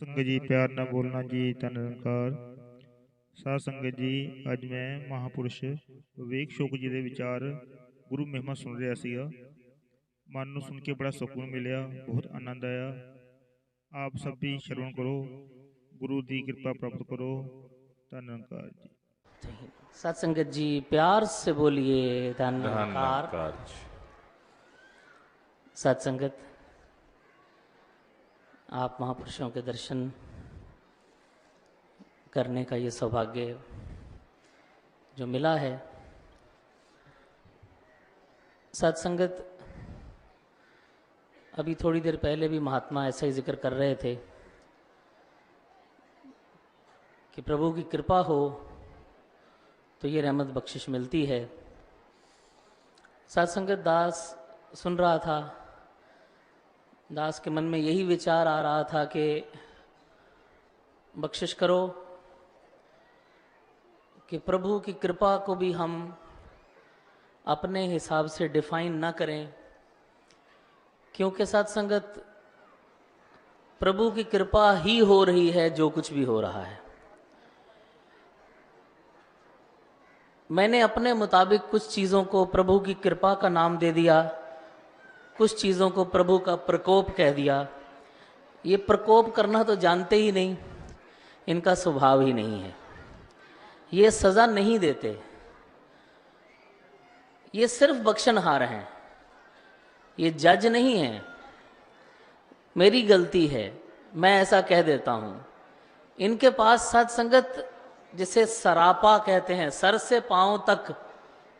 संगत जी प्यार न बोलना जी धन निरंकार। साध संगत जी ਅੱਜ मैं महापुरुष विवेक शोक जी ਦੇ ਵਿਚਾਰ गुरु महिमा सुन ਰਿਹਾ ਸੀਗਾ। ਮਨ ਨੂੰ ਸੁਣ ਕੇ ਬੜਾ ਸਕੂਨ ਮਿਲਿਆ, ਬਹੁਤ ਆਨੰਦ ਆਇਆ। ਆਪ ਸਭ ਵੀ ਸ਼ਰਵਣ ਕਰੋ, गुरु ਦੀ ਕਿਰਪा प्राप्त करो। धन निरंकार जी। सत्संगत जी प्यार से बोलिए धन धन निरंकार। निरंकार जी। सत्संगत, आप महापुरुषों के दर्शन करने का ये सौभाग्य जो मिला है। सत्संगत, अभी थोड़ी देर पहले भी महात्मा ऐसा ही जिक्र कर रहे थे कि प्रभु की कृपा हो तो ये रहमत बख्शिश मिलती है। सत्संगत दास सुन रहा था, दास के मन में यही विचार आ रहा था कि बख्शिश करो कि प्रभु की कृपा को भी हम अपने हिसाब से डिफाइन ना करें, क्योंकि सत्संगत प्रभु की कृपा ही हो रही है जो कुछ भी हो रहा है। मैंने अपने मुताबिक कुछ चीज़ों को प्रभु की कृपा का नाम दे दिया, कुछ चीज़ों को प्रभु का प्रकोप कह दिया। ये प्रकोप करना तो जानते ही नहीं, इनका स्वभाव ही नहीं है। ये सज़ा नहीं देते, ये सिर्फ बख्शनहार हैं, ये जज नहीं हैं। मेरी गलती है, मैं ऐसा कह देता हूँ। इनके पास सत्संगत जिसे सरापा कहते हैं, सर से पांव तक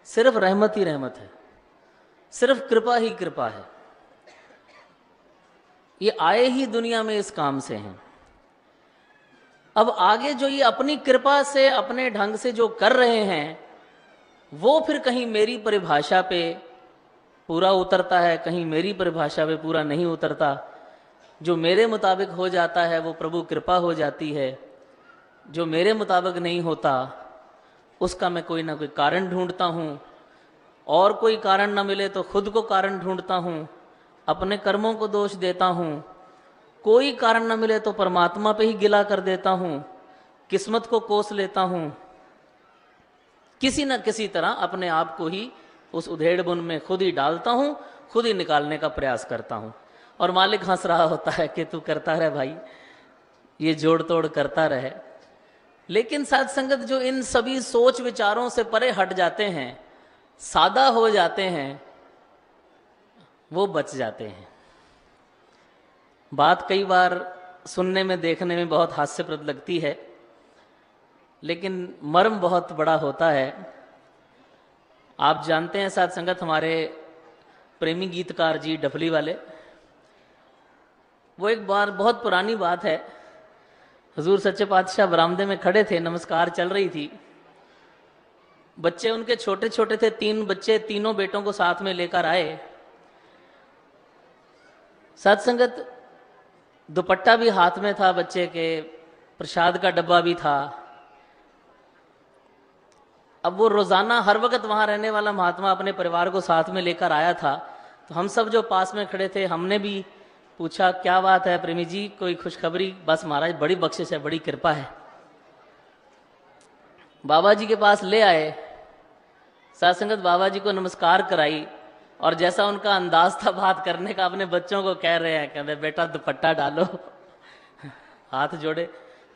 सिर्फ रहमत ही रहमत है, सिर्फ कृपा ही कृपा है। ये आए ही दुनिया में इस काम से हैं। अब आगे जो ये अपनी कृपा से अपने ढंग से जो कर रहे हैं वो फिर कहीं मेरी परिभाषा पे पूरा उतरता है, कहीं मेरी परिभाषा पे पूरा नहीं उतरता। जो मेरे मुताबिक हो जाता है वो प्रभु कृपा हो जाती है, जो मेरे मुताबिक नहीं होता उसका मैं कोई ना कोई कारण ढूंढता हूँ, और कोई कारण ना मिले तो खुद को कारण ढूंढता हूँ, अपने कर्मों को दोष देता हूँ, कोई कारण ना मिले तो परमात्मा पे ही गिला कर देता हूँ, किस्मत को कोस लेता हूँ। किसी न किसी तरह अपने आप को ही उस उधेड़ बुन में खुद ही डालता हूँ, खुद ही निकालने का प्रयास करता हूँ। और मालिक हंस रहा होता है कि तू करता रहे भाई, ये जोड़ तोड़ करता रहे। लेकिन सत्संगत जो इन सभी सोच विचारों से परे हट जाते हैं, सादा हो जाते हैं, वो बच जाते हैं। बात कई बार सुनने में देखने में बहुत हास्यप्रद लगती है, लेकिन मर्म बहुत बड़ा होता है। आप जानते हैं सत्संगत, हमारे प्रेमी गीतकार जी डफली वाले, वो एक बार बहुत पुरानी बात है, हुजूर सच्चे पातशाह बरामदे में खड़े थे, नमस्कार चल रही थी। बच्चे उनके छोटे छोटे थे, 3 बच्चे, तीनों बेटों को साथ में लेकर आए। सत्संगत दुपट्टा भी हाथ में था बच्चे के, प्रसाद का डब्बा भी था। अब वो रोजाना हर वक्त वहां रहने वाला महात्मा अपने परिवार को साथ में लेकर आया था, तो हम सब जो पास में खड़े थे हमने भी पूछा, क्या बात है प्रेमी जी, कोई खुशखबरी? बस महाराज बड़ी बख्शिश है, बड़ी कृपा है। बाबा जी के पास ले आए, सत्संगत बाबा जी को नमस्कार कराई, और जैसा उनका अंदाज था बात करने का, अपने बच्चों को कह रहे हैं, कहते बेटा दुपट्टा डालो। हाथ जोड़े,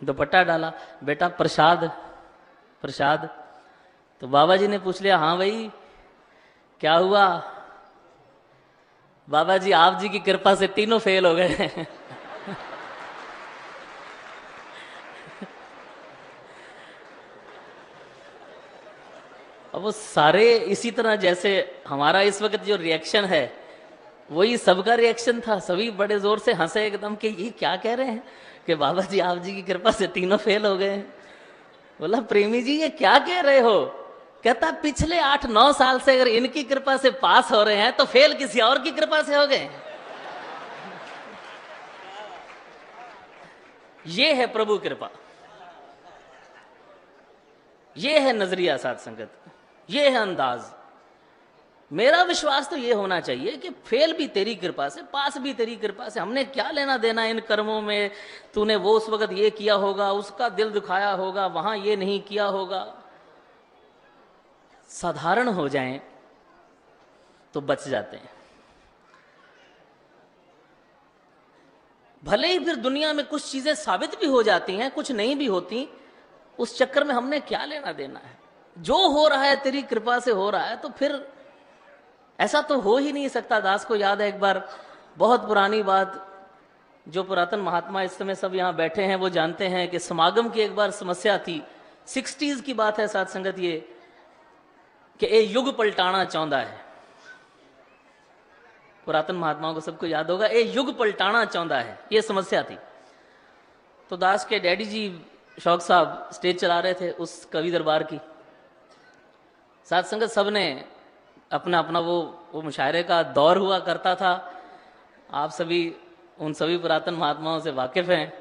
दुपट्टा डाला, बेटा प्रसाद प्रसाद। तो बाबा जी ने पूछ लिया, हाँ भाई क्या हुआ? बाबा जी आप जी की कृपा से तीनों फेल हो गए। अब वो सारे इसी तरह, जैसे हमारा इस वक्त जो रिएक्शन है वही सबका रिएक्शन था। सभी बड़े जोर से हंसे एकदम कि ये क्या कह रहे हैं कि बाबा जी आप जी की कृपा से तीनों फेल हो गए। बोला, प्रेमी जी ये क्या कह रहे हो? कहता, पिछले 8-9 साल से अगर इनकी कृपा से पास हो रहे हैं तो फेल किसी और की कृपा से हो गए। ये है प्रभु कृपा, ये है नजरिया सत्संगत, ये है अंदाज। मेरा विश्वास तो ये होना चाहिए कि फेल भी तेरी कृपा से, पास भी तेरी कृपा से। हमने क्या लेना देना इन कर्मों में, तूने वो उस वक्त ये किया होगा, उसका दिल दुखाया होगा, वहां ये नहीं किया होगा। साधारण हो जाएं तो बच जाते हैं। भले ही फिर दुनिया में कुछ चीजें साबित भी हो जाती हैं, कुछ नहीं भी होती, उस चक्कर में हमने क्या लेना देना है। जो हो रहा है तेरी कृपा से हो रहा है, तो फिर ऐसा तो हो ही नहीं सकता। दास को याद है एक बार, बहुत पुरानी बात, जो पुरातन महात्मा इस समय सब यहां बैठे हैं वो जानते हैं कि समागम की एक बार समस्या थी। 60s की बात है साथ संगत, ये कि ये युग पलटाना चाहता है। पुरातन महात्माओं को सबको याद होगा, ये युग पलटाना चाहता है, ये समस्या थी। तो दास के डैडी जी शौक साहब स्टेज चला रहे थे उस कवि दरबार की। साथ संगत सबने अपना अपना वो मुशायरे का दौर हुआ करता था। आप सभी उन सभी पुरातन महात्माओं से वाकिफ हैं।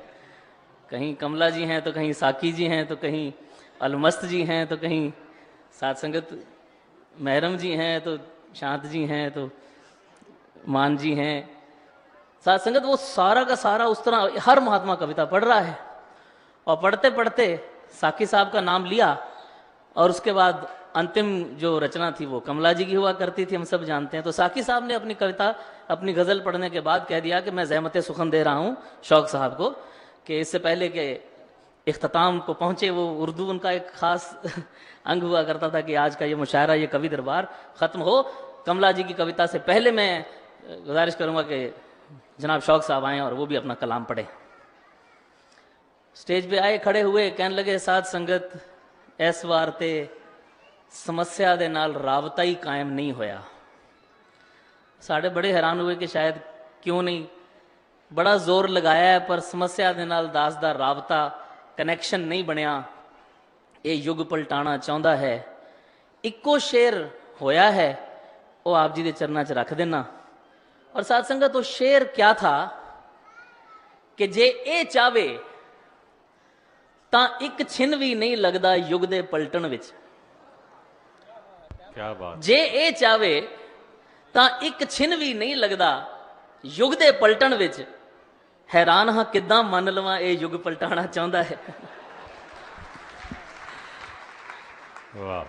कहीं कमला जी हैं तो कहीं साकी जी हैं तो कहीं अलमस्त जी हैं तो कहीं साथ संगत महरम जी हैं तो शांत जी हैं तो मान जी हैं। साथ संगत वो सारा का सारा उस तरह हर महात्मा कविता पढ़ रहा है, और पढ़ते पढ़ते साकी साहब का नाम लिया, और उसके बाद अंतिम जो रचना थी वो कमला जी की हुआ करती थी, हम सब जानते हैं। तो साकी साहब ने अपनी कविता, अपनी गज़ल पढ़ने के बाद कह दिया कि मैं ज़हमत सुखन दे रहा हूँ शौक साहब को, कि इससे पहले कि इख्तिताम को पहुँचे, वो उर्दू उनका एक ख़ास अंग हुआ करता था कि आज का ये मुशायरा, ये कवि दरबार ख़त्म हो, कमला जी की कविता से पहले मैं गुजारिश करूँगा कि जनाब शौक साहब आएँ और वो भी अपना कलाम पढ़े। स्टेज पे आए, खड़े हुए, कहने लगे, साथ संगत इस वार ते समस्या दे नाल राबता ही कायम नहीं होया। साढ़े बड़े हैरान हुए कि शायद क्यों नहीं, बड़ा जोर लगाया है पर समस्या दे नाल दास दा राबता, कनैक्शन नहीं बनया। ये युग पलटाना चाहता है। इक्को शेर होया है, वो आप जी दे चरना च रख देना। और साथ संगत तो शेर क्या था कि जे ए चावे तां एक छिन भी नहीं लगदा युग दे पलटन विच। क्या बात। जे ए चावे तां एक छिन भी नहीं लगदा युग दे पलटन विच। हैरान हां किदां मन लवां ये युग पलटाना चाहता है। वाह।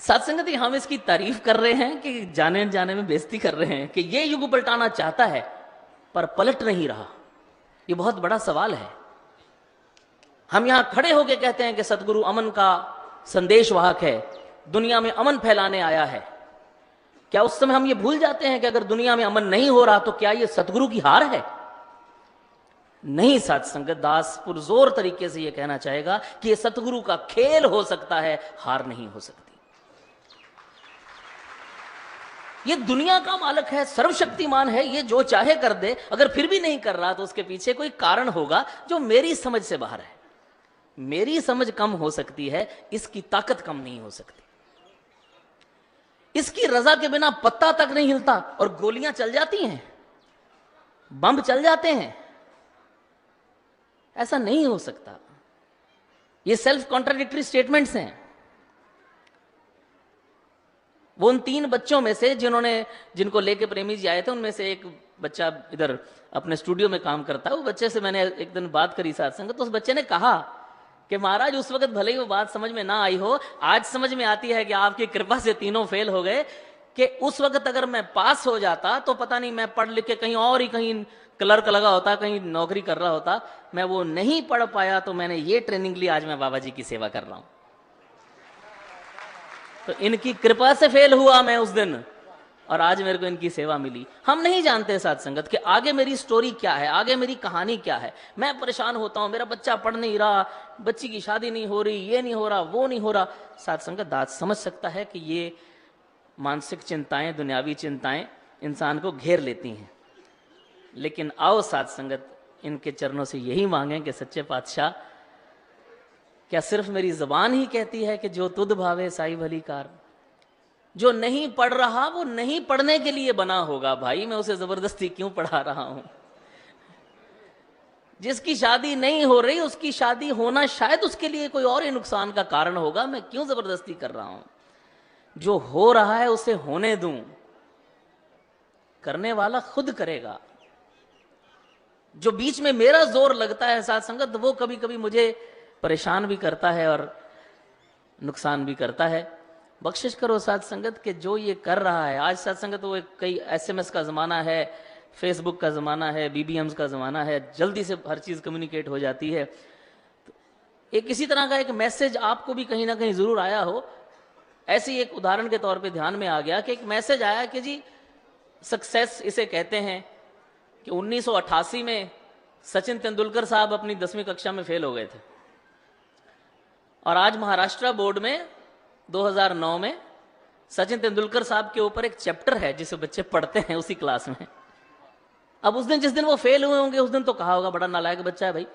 सत्संगत ही हम इसकी तारीफ कर रहे हैं कि जाने जाने में बेइज्जती कर रहे हैं कि ये युग पलटाना चाहता है पर पलट नहीं रहा। ये बहुत बड़ा सवाल है। हम यहां खड़े होकर कहते हैं कि सतगुरु अमन का संदेशवाहक है, दुनिया में अमन फैलाने आया है। क्या उस समय हम ये भूल जाते हैं कि अगर दुनिया में अमन नहीं हो रहा तो क्या ये सतगुरु की हार है? नहीं, सत्संगत दास पुरजोर तरीके से यह कहना चाहेगा कि यह सतगुरु का खेल हो सकता है, हार नहीं हो सकती। ये दुनिया का मालिक है, सर्वशक्तिमान है, ये जो चाहे कर दे। अगर फिर भी नहीं कर रहा तो उसके पीछे कोई कारण होगा जो मेरी समझ से बाहर है। मेरी समझ कम हो सकती है, इसकी ताकत कम नहीं हो सकती। इसकी रजा के बिना पत्ता तक नहीं हिलता और गोलियां चल जाती हैं, बम चल जाते हैं। ऐसा नहीं हो सकता। ये सेल्फ कॉन्ट्राडिक्टरी स्टेटमेंट्स हैं। वो उन 3 बच्चों में से जिनको लेके प्रेमी जी आए थे, उनमें से एक बच्चा इधर अपने स्टूडियो में काम करता है। वो बच्चे से मैंने एक दिन बात करी सत्संग, तो उस बच्चे ने कहा कि महाराज उस वक्त भले ही वो बात समझ में ना आई हो, आज समझ में आती है कि आपकी कृपा से तीनों फेल हो गए। कि उस वक्त अगर मैं पास हो जाता तो पता नहीं मैं पढ़ लिख के कहीं और ही कहीं क्लर्क लगा होता, कहीं नौकरी कर रहा होता। मैं वो नहीं पढ़ पाया तो मैंने ये ट्रेनिंग ली, आज मैं बाबा जी की सेवा कर रहा हूं। तो इनकी कृपा से फेल हुआ मैं उस दिन, और आज मेरे को इनकी सेवा मिली। हम नहीं जानते साथ संगत कि आगे मेरी स्टोरी क्या है, आगे मेरी कहानी क्या है। मैं परेशान होता हूं, मेरा बच्चा पढ़ नहीं रहा, बच्ची की शादी नहीं हो रही, ये नहीं हो रहा, वो नहीं हो रहा। साथ संगत दास समझ सकता है कि ये मानसिक चिंताएं, दुनियावी चिंताएं इंसान को घेर लेती हैं। लेकिन आओ साथ संगत इनके चरणों से यही मांगे कि सच्चे पातशाह, क्या सिर्फ मेरी जबान ही कहती है कि जो तुद भावे साई भली कार? जो नहीं पढ़ रहा वो नहीं पढ़ने के लिए बना होगा भाई, मैं उसे जबरदस्ती क्यों पढ़ा रहा हूं? जिसकी शादी नहीं हो रही उसकी शादी होना शायद उसके लिए कोई और ही नुकसान का कारण होगा, मैं क्यों जबरदस्ती कर रहा हूं? जो हो रहा है उसे होने दूं, करने वाला खुद करेगा। जो बीच में मेरा जोर लगता है साथ संगत, वो कभी कभी मुझे परेशान भी करता है और नुकसान भी करता है। बख्शिश करो साथ संगत के जो ये कर रहा है आज साथ संगत, वो कई एसएमएस का जमाना है, फेसबुक का जमाना है, बीबीएम्स का जमाना है, जल्दी से हर चीज कम्युनिकेट हो जाती है। तो एक इसी तरह का एक मैसेज आपको भी कहीं ना कहीं जरूर आया हो। ऐसी एक उदाहरण के तौर पे ध्यान में आ गया कि एक मैसेज आया कि जी सक्सेस इसे कहते हैं कि 1988 में सचिन तेंदुलकर साहब अपनी 10वीं कक्षा में फेल हो गए थे और आज महाराष्ट्र बोर्ड में 2009 में सचिन तेंदुलकर साहब के ऊपर एक चैप्टर है जिसे बच्चे पढ़ते हैं उसी क्लास में। अब उस दिन जिस दिन वो फेल हुए होंगे उस दिन तो कहा होगा बड़ा नालायक बच्चा है भाई,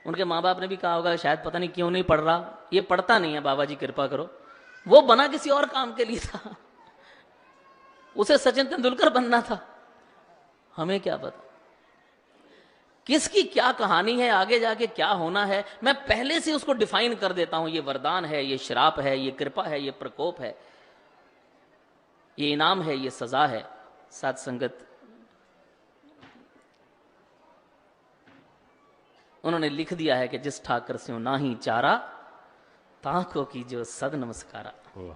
उनके माँ बाप ने भी कहा होगा शायद पता नहीं क्यों नहीं पढ़ रहा, ये पढ़ता नहीं है, बाबा जी कृपा करो। वो बना किसी और काम के लिए था, उसे सचिन तेंदुलकर बनना था, हमें क्या पता किसकी क्या कहानी है, आगे जाके क्या होना है। मैं पहले से उसको डिफाइन कर देता हूं, ये वरदान है, ये श्राप है, ये कृपा है, ये प्रकोप है, ये इनाम है, ये सजा है। साथ संगत उन्होंने लिख दिया है कि जिस ठाकर से ना ही चारा, ताको की जो सद नमस्कारा। वाह।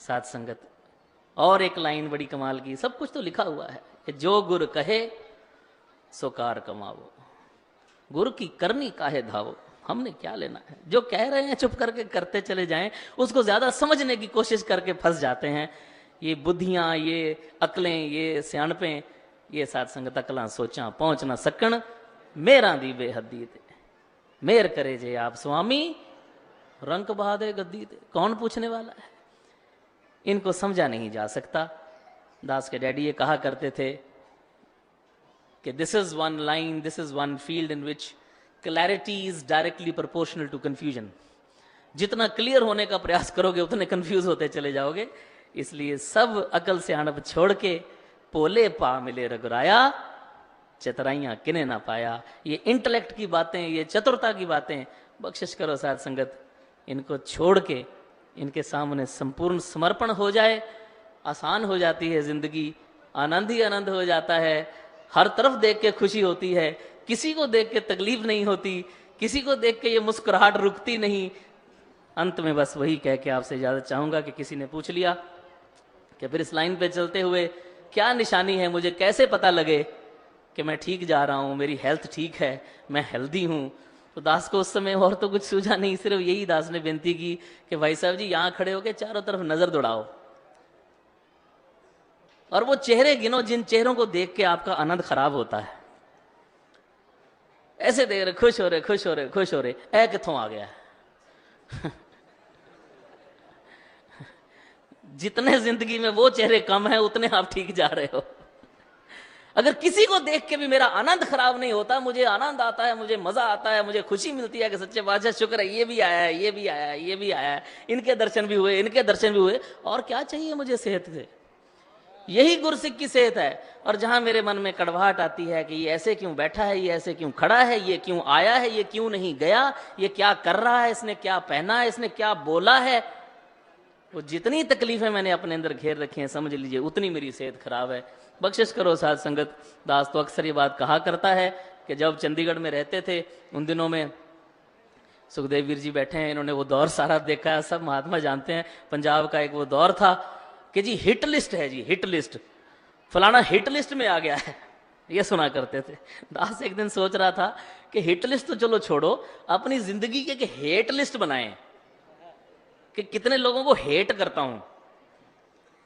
साथ संगत और एक लाइन बड़ी कमाल की, सब कुछ तो लिखा हुआ है कि जो गुर कहे सो कार कमावो, गुरु की करनी काहे धावो। हमने क्या लेना है, जो कह रहे हैं चुप करके करते चले जाएं, उसको ज्यादा समझने की कोशिश करके फंस जाते हैं। ये बुद्धियां, ये अकलें, ये सियाणपें, ये साथ संगत अकलां सोचा पहुंच ना सकन, मेरा दी बेहदी ते मेर करे जे आप स्वामी, रंक बहा दे गद्दी ते। कौन पूछने वाला है, इनको समझा नहीं जा सकता। दास के डैडी ये कहा करते थे कि this is one line, this is one field in which clarity is directly proportional to confusion. जितना क्लियर होने का प्रयास करोगे उतने कंफ्यूज होते चले जाओगे। इसलिए सब अकल से अणब छोड़ के पोले पा मिले रघुराया, चतुराइयां किने ना पाया। ये इंटेलेक्ट की बातें, ये चतुरता की बातें, बख्शिश करो साथ संगत, इनको छोड़ के इनके सामने संपूर्ण समर्पण हो जाए, आसान हो जाती है जिंदगी, आनंद ही आनंद हो जाता है। हर तरफ देख के खुशी होती है, किसी को देख के तकलीफ नहीं होती, किसी को देख के ये मुस्कुराहट रुकती नहीं। अंत में बस वही कह के आपसे इजाजत चाहूंगा कि किसी ने पूछ लिया कि फिर इस लाइन पे चलते हुए क्या निशानी है, मुझे कैसे पता लगे कि मैं ठीक जा रहा हूं, मेरी हेल्थ ठीक है, मैं हेल्दी हूं। तो दास को उस समय और तो कुछ सूझा नहीं, सिर्फ यही दास ने बेनती की कि भाई साहब जी यहां खड़े होकर चारों तरफ नजर दौड़ाओ और वो चेहरे गिनो जिन चेहरों को देख के आपका आनंद खराब होता है। ऐसे देख रहे खुश हो रहे, खुश हो रहे, खुश हो रहे, ऐ किथों आ गया है। जितने जिंदगी में वो चेहरे कम है उतने आप ठीक जा रहे हो। अगर किसी को देख के भी मेरा आनंद खराब नहीं होता, मुझे आनंद आता है, मुझे मजा आता है, मुझे खुशी मिलती है कि सच्चे बादशाह शुक्र है, ये भी आया है, ये भी आया है, ये भी आया है, इनके दर्शन भी हुए, इनके दर्शन भी हुए, और क्या चाहिए मुझे सेहत से। यही गुरसिक की सेहत है। और जहां मेरे मन में कड़वाहट आती है कि ये ऐसे क्यों बैठा है, ये ऐसे क्यों खड़ा है, ये क्यों आया है, ये क्यों नहीं गया, ये क्या कर रहा है, इसने क्या पहना है, इसने क्या बोला है, वो जितनी तकलीफें मैंने अपने अंदर घेर रखी हैं, समझ लीजिए उतनी मेरी सेहत खराब है। बख्शिश करो साथ संगत। दास तो अक्सर ये बात कहा करता है कि जब चंडीगढ़ में रहते थे उन दिनों में, सुखदेव वीर जी बैठे हैं, इन्होंने वो दौर सारा देखा है, सब महात्मा जानते हैं। पंजाब का एक वो दौर था कि जी हिट लिस्ट है, जी हिट लिस्ट, फलाना हिट लिस्ट में आ गया है, ये सुना करते थे। दास एक दिन सोच रहा था कि हिट लिस्ट तो चलो छोड़ो, अपनी जिंदगी के हेट लिस्ट बनाएं कि कितने लोगों को हेट करता हूं।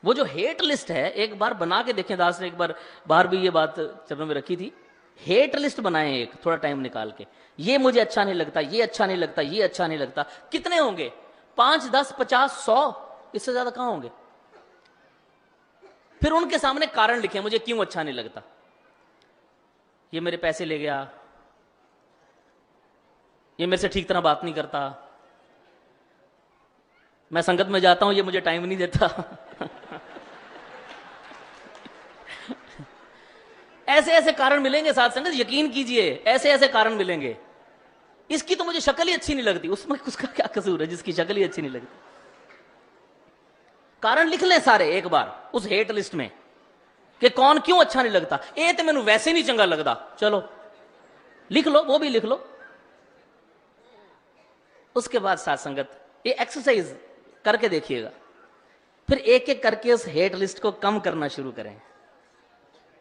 वो जो हेट लिस्ट है एक बार बना के देखें। दास ने एक बार बाहर भी ये बात चरणों में रखी थी, हेट लिस्ट बनाएं एक थोड़ा टाइम निकाल के, ये मुझे अच्छा नहीं लगता, ये अच्छा नहीं लगता, ये अच्छा नहीं लगता। कितने होंगे? 5, 10, 50, 100, इससे ज्यादा कहां होंगे? फिर उनके सामने कारण लिखें, मुझे क्यों अच्छा नहीं लगता। ये मेरे पैसे ले गया, ये मेरे से ठीक तरह बात नहीं करता, मैं संगत में जाता हूं ये मुझे टाइम नहीं देता। ऐसे ऐसे कारण मिलेंगे साथ संगत, यकीन कीजिए ऐसे ऐसे कारण मिलेंगे। इसकी तो मुझे शक्ल ही अच्छी नहीं लगती, उसमें उसका क्या कसूर है जिसकी शक्ल ही अच्छी नहीं लगती? कारण लिख लें सारे एक बार उस हेट लिस्ट में कि कौन क्यों अच्छा नहीं लगता। ए तो मैनू वैसे नहीं चंगा लगता, चलो लिख लो, वो भी लिख लो। उसके बाद साथ संगत ये एक्सरसाइज करके देखिएगा, फिर एक एक करके उस हेट लिस्ट को कम करना शुरू करें।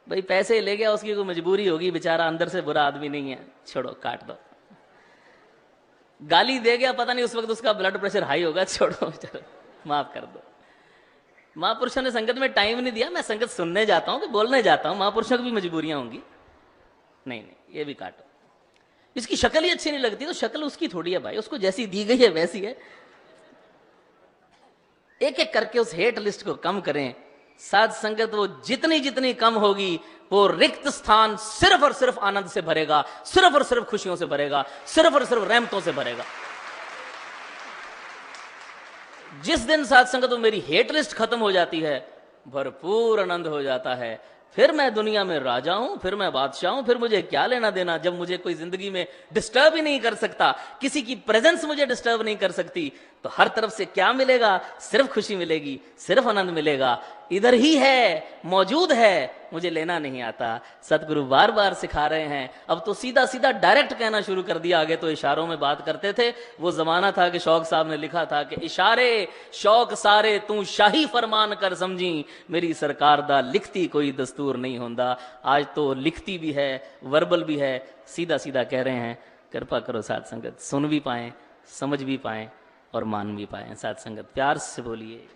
भाई पैसे ले गया, उसकी कोई मजबूरी होगी, बेचारा अंदर से बुरा आदमी नहीं है, छोड़ो काट दो। गाली दे गया, पता नहीं उस वक्त उसका ब्लड प्रेशर हाई होगा, छोड़ो चलो माफ कर दो। महापुरुषों ने संगत में टाइम नहीं दिया, मैं संगत सुनने जाता हूं कि बोलने जाता हूं, महापुरुषों की भी मजबूरियां होंगी। नहीं नहीं, ये भी काटो। इसकी शक्ल ही अच्छी नहीं लगती तो शक्ल उसकी थोड़ी है भाई, उसको जैसी दी गई है वैसी है। एक एक करके उस हेट लिस्ट को कम करें। साध संगत वो जितनी जितनी कम होगी, वो रिक्त स्थान सिर्फ और सिर्फ आनंद से भरेगा, सिर्फ और सिर्फ खुशियों से भरेगा, सिर्फ और सिर्फ रहमतों से भरेगा। जिस दिन साध संगत वो मेरी हेट लिस्ट खत्म हो जाती है, भरपूर आनंद हो जाता है। फिर मैं दुनिया में राजा हूं, फिर मैं बादशाह हूं, फिर मुझे क्या लेना देना। जब मुझे कोई जिंदगी में डिस्टर्ब ही नहीं कर सकता, किसी की प्रेजेंस मुझे डिस्टर्ब नहीं कर सकती, तो हर तरफ से क्या मिलेगा? सिर्फ खुशी मिलेगी, सिर्फ आनंद मिलेगा। इधर ही है, मौजूद है, मुझे लेना नहीं आता। सतगुरु बार बार सिखा रहे हैं। अब तो सीधा सीधा डायरेक्ट कहना शुरू कर दिया, आगे तो इशारों में बात करते थे। वो जमाना था कि शौक साहब ने लिखा था कि इशारे शौक सारे तू शाही फरमान कर समझी, मेरी सरकार दा लिखती कोई दस्तूर नहीं होंदा। आज तो लिखती भी है, वर्बल भी है, सीधा सीधा कह रहे हैं। कृपा करो साध संगत, सुन भी पाएं, समझ भी पाएं और मान भी पाएं। साध संगत प्यार से बोलिए।